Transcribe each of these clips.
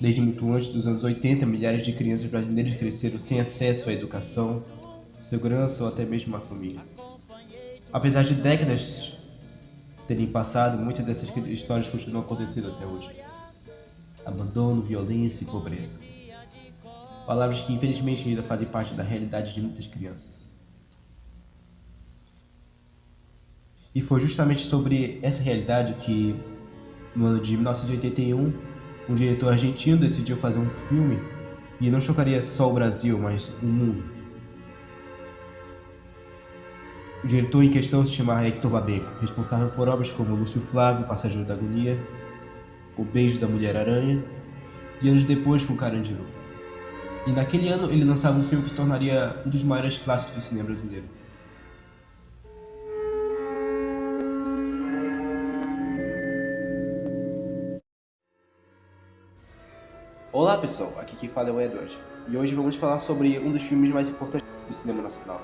Desde muito antes dos anos 80, milhares de crianças brasileiras cresceram sem acesso à educação, segurança ou até mesmo à família. Apesar de décadas terem passado, muitas dessas histórias continuam acontecendo até hoje. Abandono, violência e pobreza. Palavras que infelizmente ainda fazem parte da realidade de muitas crianças. E foi justamente sobre essa realidade que, no ano de 1981, um diretor argentino decidiu fazer um filme que não chocaria só o Brasil, mas o mundo. O diretor em questão se chamava Hector Babenco, responsável por obras como Lúcio Flávio, Passageiro da Agonia, O Beijo da Mulher-Aranha e anos depois com Carandiru. E naquele ano ele lançava um filme que se tornaria um dos maiores clássicos do cinema brasileiro. Olá pessoal, aqui quem fala é o Edward, e hoje vamos falar sobre um dos filmes mais importantes do cinema nacional.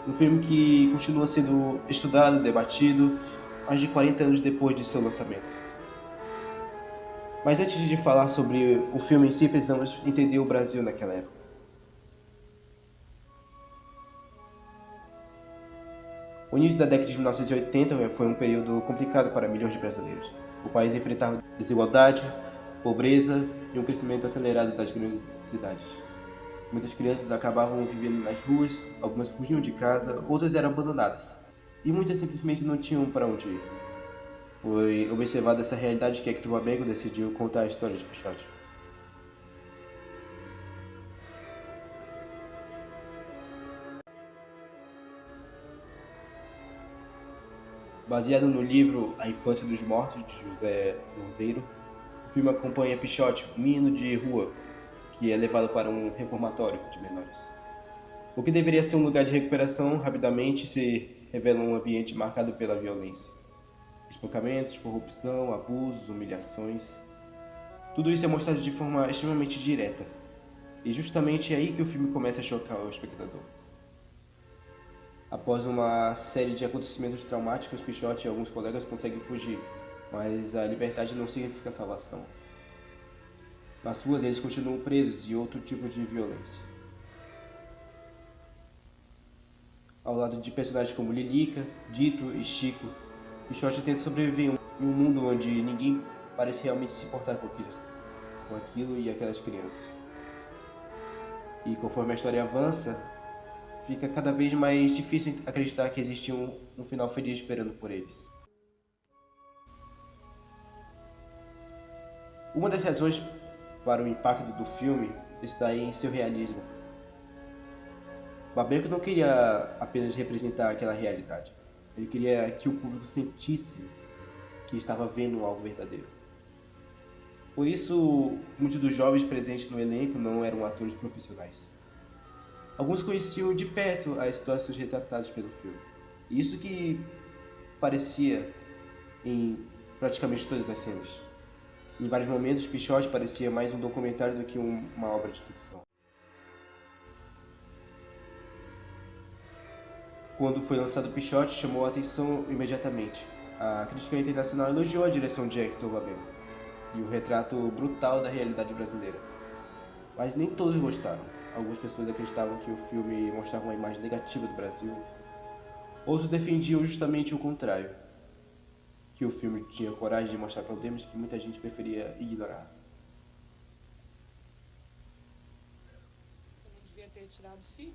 Um filme que continua sendo estudado, debatido, mais de 40 anos depois de seu lançamento. Mas antes de falar sobre o filme em si, precisamos entender o Brasil naquela época. O início da década de 1980 foi um período complicado para milhões de brasileiros. O país enfrentava desigualdade, pobreza e um crescimento acelerado das grandes cidades. Muitas crianças acabavam vivendo nas ruas, algumas fugiam de casa, outras eram abandonadas. E muitas simplesmente não tinham para onde ir. Foi observada essa realidade que Hector Babenco decidiu contar a história de Pichote. Baseado no livro A Infância dos Mortos, de José Louzeiro, o filme acompanha Pichote, um menino de rua, que é levado para um reformatório de menores. O que deveria ser um lugar de recuperação rapidamente se revela um ambiente marcado pela violência. Espancamentos, corrupção, abusos, humilhações. Tudo isso é mostrado de forma extremamente direta. E justamente é aí que o filme começa a chocar o espectador. Após uma série de acontecimentos traumáticos, Pichote e alguns colegas conseguem fugir, mas a liberdade não significa salvação. Nas ruas eles continuam presos e outro tipo de violência. Ao lado de personagens como Lilica, Dito e Chico, Pichote tenta sobreviver em um mundo onde ninguém parece realmente se importar com aquilo e aquelas crianças. E conforme a história avança, fica cada vez mais difícil acreditar que existe um final feliz esperando por eles. Uma das razões para o impacto do filme está em seu realismo. Babenco não queria apenas representar aquela realidade. Ele queria que o público sentisse que estava vendo algo verdadeiro. Por isso, muitos dos jovens presentes no elenco não eram atores profissionais. Alguns conheciam de perto as situações retratadas pelo filme. Isso que parecia em praticamente todas as cenas. Em vários momentos, Pichote parecia mais um documentário do que uma obra de ficção. Quando foi lançado Pichote, chamou a atenção imediatamente. A crítica internacional elogiou a direção de Hector Babenco e o retrato brutal da realidade brasileira. Mas nem todos gostaram. Algumas pessoas acreditavam que o filme mostrava uma imagem negativa do Brasil. Outros defendiam justamente o contrário, que o filme tinha coragem de mostrar problemas que muita gente preferia ignorar. Eu não devia ter tirado o filho.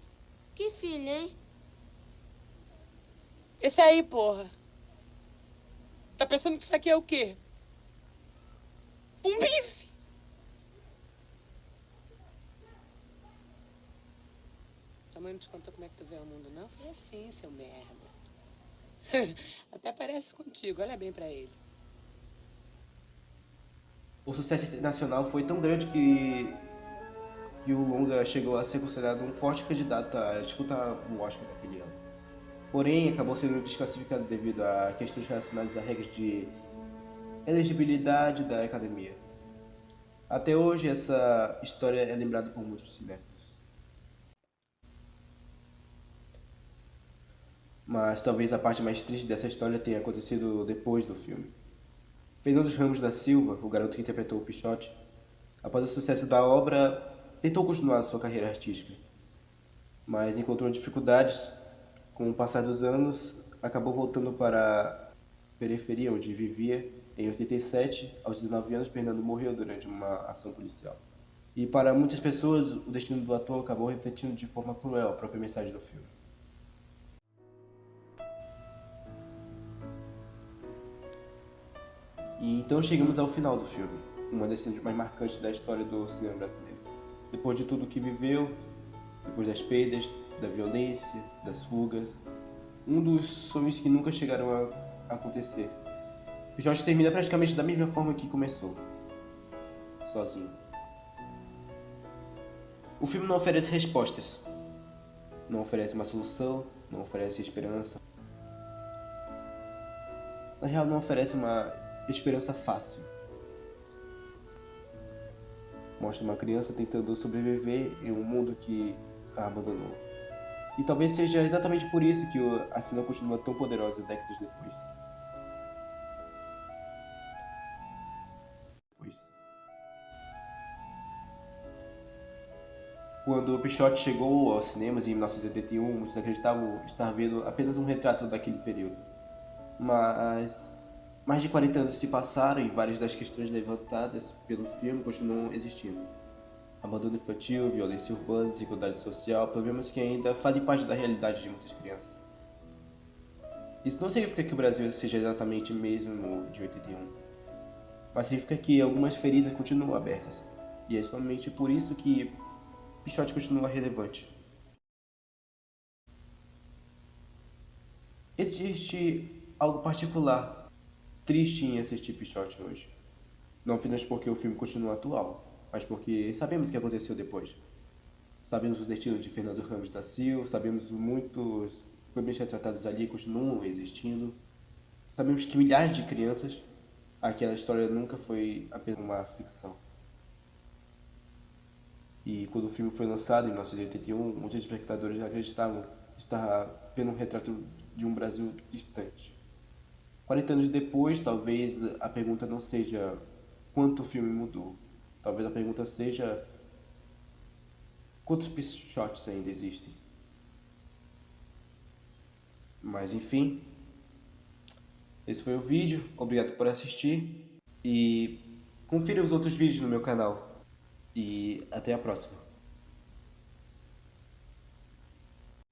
Que filho, hein? Esse aí, porra. Tá pensando que isso aqui é o quê? Um bife! Tua mãe não te contou como é que tu vê o mundo, não? Foi assim, seu merda. Até parece contigo, olha bem pra ele. O sucesso internacional foi tão grande que o longa chegou a ser considerado um forte candidato a disputar o Oscar naquele ano. Porém, acabou sendo desclassificado devido a questões relacionadas a regras de elegibilidade da academia. Até hoje, essa história é lembrada por muitos cinéfilos. Mas talvez a parte mais triste dessa história tenha acontecido depois do filme. Fernando Ramos da Silva, o garoto que interpretou o Pichote, após o sucesso da obra, tentou continuar sua carreira artística, mas encontrou dificuldades. Com o passar dos anos, acabou voltando para a periferia onde vivia. Em 87, aos 19 anos, Fernando morreu durante uma ação policial. E para muitas pessoas, o destino do ator acabou refletindo de forma cruel a própria mensagem do filme. E então chegamos ao final do filme, uma das cenas mais marcantes da história do cinema brasileiro. Depois de tudo que viveu, depois das perdas, da violência, das fugas, um dos sonhos que nunca chegaram a acontecer. O Jorge termina praticamente da mesma forma que começou, sozinho. O filme não oferece respostas, não oferece uma solução, não oferece esperança. Na real, não oferece uma esperança fácil. Mostra uma criança tentando sobreviver em um mundo que a abandonou. E talvez seja exatamente por isso que a cena continua tão poderosa décadas depois. Quando o Pichote chegou aos cinemas em 1981, muitos acreditavam estar vendo apenas um retrato daquele período. Mas mais de 40 anos se passaram e várias das questões levantadas pelo filme continuam existindo. Abandono infantil, violência urbana, desigualdade social, problemas que ainda fazem parte da realidade de muitas crianças. Isso não significa que o Brasil seja exatamente o mesmo de 81, mas significa que algumas feridas continuam abertas. E é somente por isso que Pichote continua relevante. Existe algo particular, triste em assistir Pichote hoje. Não apenas porque o filme continua atual, mas porque sabemos o que aconteceu depois. Sabemos o destino de Fernando Ramos da Silva, sabemos muitos problemas retratados ali continuam existindo. Sabemos que milhares de crianças, aquela história nunca foi apenas uma ficção. E quando o filme foi lançado em 1981, muitos espectadores acreditavam que estava vendo um retrato de um Brasil distante. 40 anos depois, talvez a pergunta não seja quanto o filme mudou. Talvez a pergunta seja quantos Pichotes ainda existem. Mas enfim, esse foi o vídeo. Obrigado por assistir. E confira os outros vídeos no meu canal. E até a próxima.